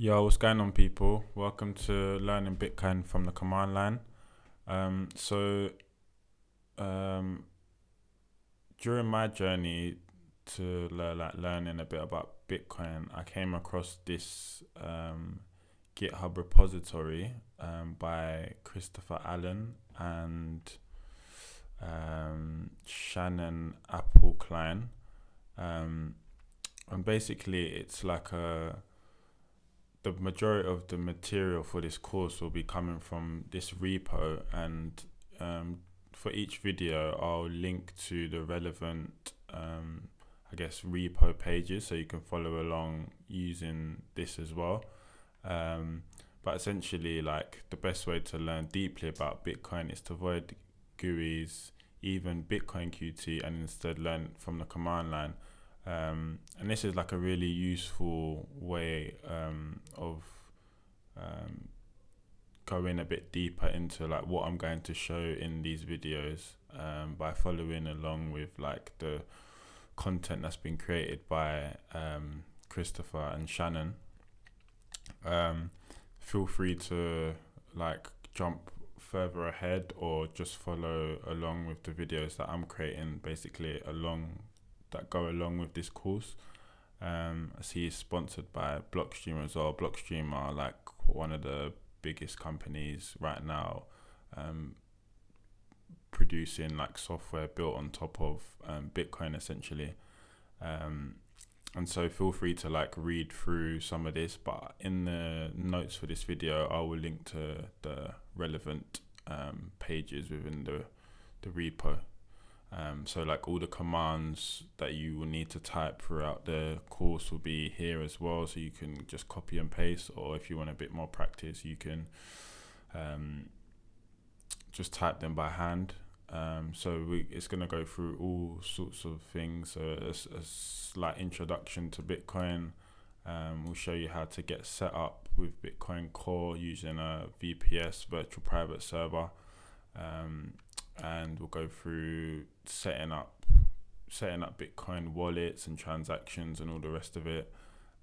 Yo, what's going on, people? Welcome to Learning Bitcoin from the Command Line. Um, so, um, During my journey to learning a bit about Bitcoin, I came across this GitHub repository by Christopher Allen and Shannon Apple Klein. Um, and basically, it's like the majority of the material for this course will be coming from this repo, and for each video I'll link to the relevant repo pages so you can follow along using this as well. But essentially, like, the best way to learn deeply about Bitcoin is to avoid GUIs, even Bitcoin QT, and instead learn from the command line. And this is like a really useful way of going a bit deeper into like what I'm going to show in these videos, by following along with like the content that's been created by Christopher and Shannon. Feel free to like jump further ahead or just follow along with the videos that I'm creating basically along that go along with this course. I see it's sponsored by Blockstream as well. Blockstream are like one of the biggest companies right now, producing like software built on top of Bitcoin essentially. And so feel free to like read through some of this, but in the notes for this video, I will link to the relevant pages within the repo. So like all the commands that you will need to type throughout the course will be here as well, so you can just copy and paste, or if you want a bit more practice you can just type them by hand. It's going to go through all sorts of things. A slight introduction to Bitcoin. We'll show you how to get set up with Bitcoin Core using a VPS, virtual private server. And we'll go through setting up Bitcoin wallets and transactions and all the rest of it.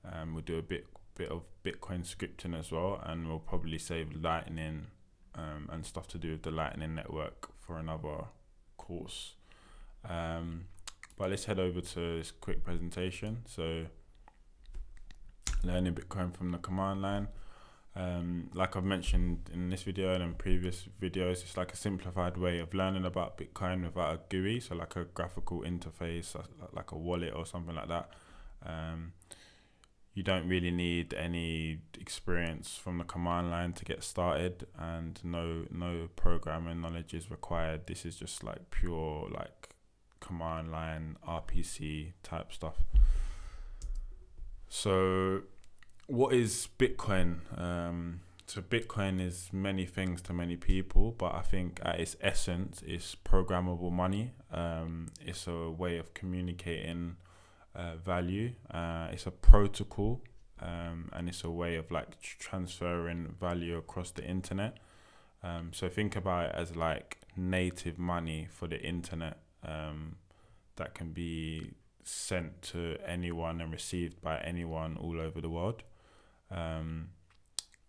We'll do a bit of Bitcoin scripting as well, and we'll probably save Lightning and stuff to do with the Lightning network for another course. But let's head over to this quick presentation. So, learning Bitcoin from the command line. Like I've mentioned in this video and in previous videos, it's like a simplified way of learning about Bitcoin without a GUI, so like a graphical interface, like a wallet or something like that. You don't really need any experience from the command line to get started, and no programming knowledge is required. This is just like pure like command line RPC type stuff. So what is Bitcoin? So Bitcoin is many things to many people, but I think at its essence it's programmable money. It's a way of communicating value. It's a protocol, and it's a way of like transferring value across the internet. So think about it as like native money for the internet, that can be sent to anyone and received by anyone all over the world.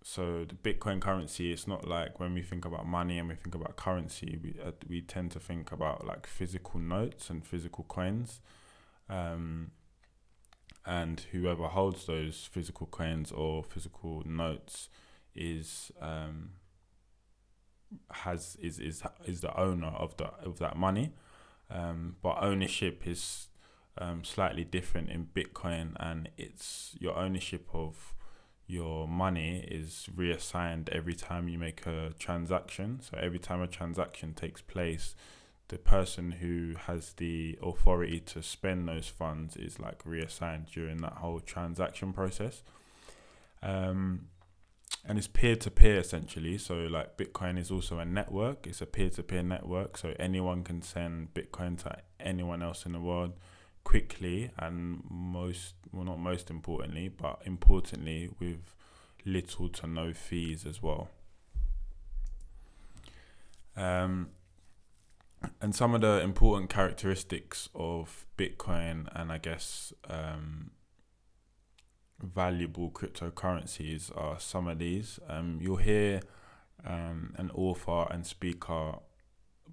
So the Bitcoin currency, it's not like when we think about money and we think about currency, we tend to think about like physical notes and physical coins. And whoever holds those physical coins or physical notes is the owner of that money. But ownership is slightly different in Bitcoin, and it's your ownership of your money is reassigned every time you make a transaction. So every time a transaction takes place, the person who has the authority to spend those funds is like reassigned during that whole transaction process. And it's peer-to-peer essentially. So like Bitcoin is also a network. It's a peer-to-peer network. So anyone can send Bitcoin to anyone else in the world quickly, and not most importantly, but importantly, with little to no fees as well. And some of the important characteristics of Bitcoin, and I guess valuable cryptocurrencies are some of these. You'll hear an author and speaker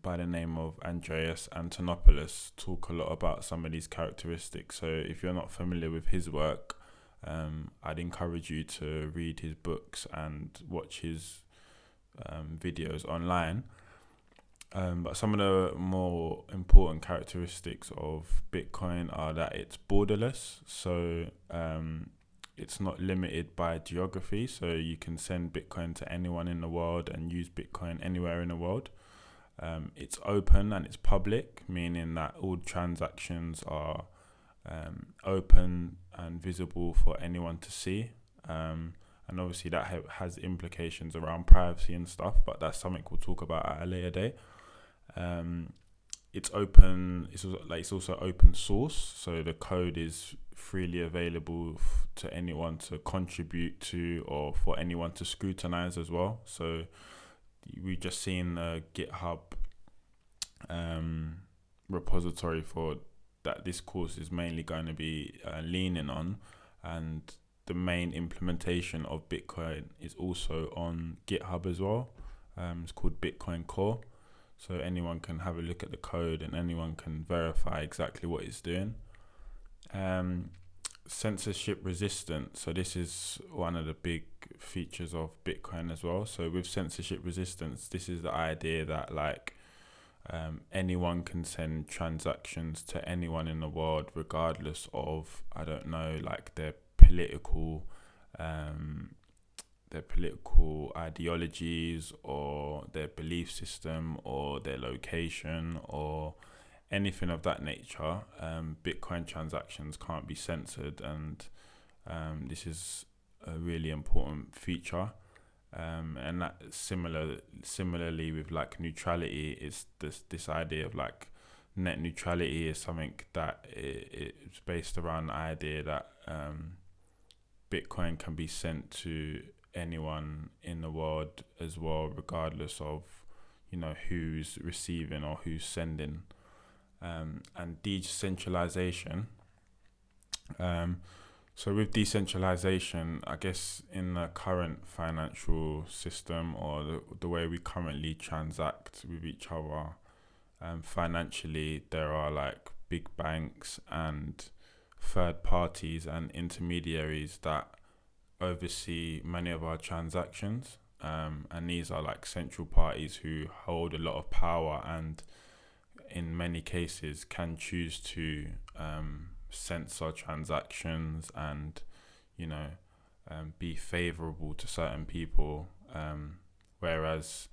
by the name of Andreas Antonopoulos talk a lot about some of these characteristics. So if you're not familiar with his work, I'd encourage you to read his books and watch his videos online. But some of the more important characteristics of Bitcoin are that it's borderless. So it's not limited by geography. So you can send Bitcoin to anyone in the world and use Bitcoin anywhere in the world. It's open and it's public, meaning that all transactions are open and visible for anyone to see. And obviously that has implications around privacy and stuff, but that's something we'll talk about at a later date. It's open. It's also open source, so the code is freely available to anyone to contribute to, or for anyone to scrutinize as well. So we've just seen the GitHub repository for that. This course is mainly going to be leaning on, and the main implementation of Bitcoin is also on GitHub as well. It's called Bitcoin Core. So anyone can have a look at the code and anyone can verify exactly what it's doing. Censorship resistant. So this is one of the big features of Bitcoin as well. So with censorship resistance, this is the idea that anyone can send transactions to anyone in the world, regardless of, I don't know, their political ideologies or their belief system or their location or anything of that nature. Bitcoin transactions can't be censored, and this is a really important feature. And that similarly with neutrality, is this idea of net neutrality is something that it's based around the idea that Bitcoin can be sent to anyone in the world as well, regardless of who's receiving or who's sending. And decentralization. So with decentralization, I guess in the current financial system, or the way we currently transact with each other financially, there are big banks and third parties and intermediaries that oversee many of our transactions, and these are central parties who hold a lot of power and in many cases can choose to censor transactions and be favorable to certain people, whereas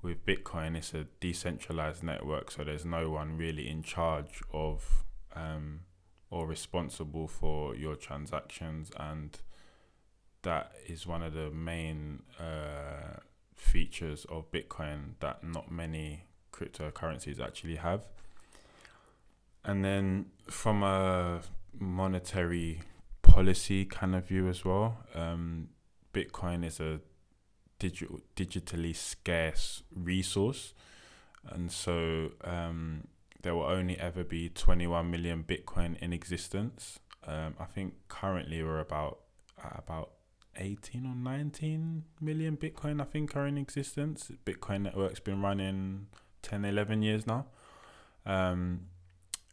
with Bitcoin it's a decentralized network, so there's no one really in charge of or responsible for your transactions, and that is one of the main features of Bitcoin that not many cryptocurrencies actually have. And then from a monetary policy kind of view as well, Bitcoin is a digitally scarce resource, and so there will only ever be 21 million Bitcoin in existence. I think currently we're about 18 or 19 million Bitcoin, I think, are in existence. Bitcoin network's been running 10, 11 years now.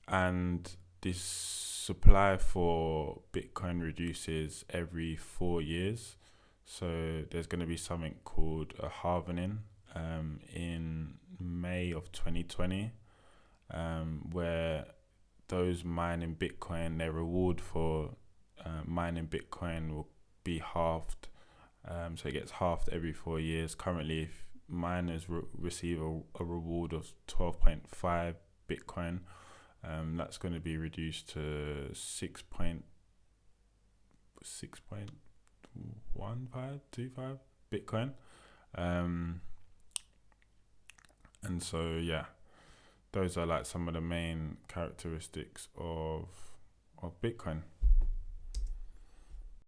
And this supply for Bitcoin reduces every 4 years. So there's going to be something called a halvening in May of 2020, where those mining Bitcoin, their reward for mining Bitcoin will be halved. So it gets halved every 4 years. Currently, if miners receive a reward of 12.5 Bitcoin, that's going to be reduced to 6.1525 Bitcoin. And so those are some of the main characteristics of Bitcoin.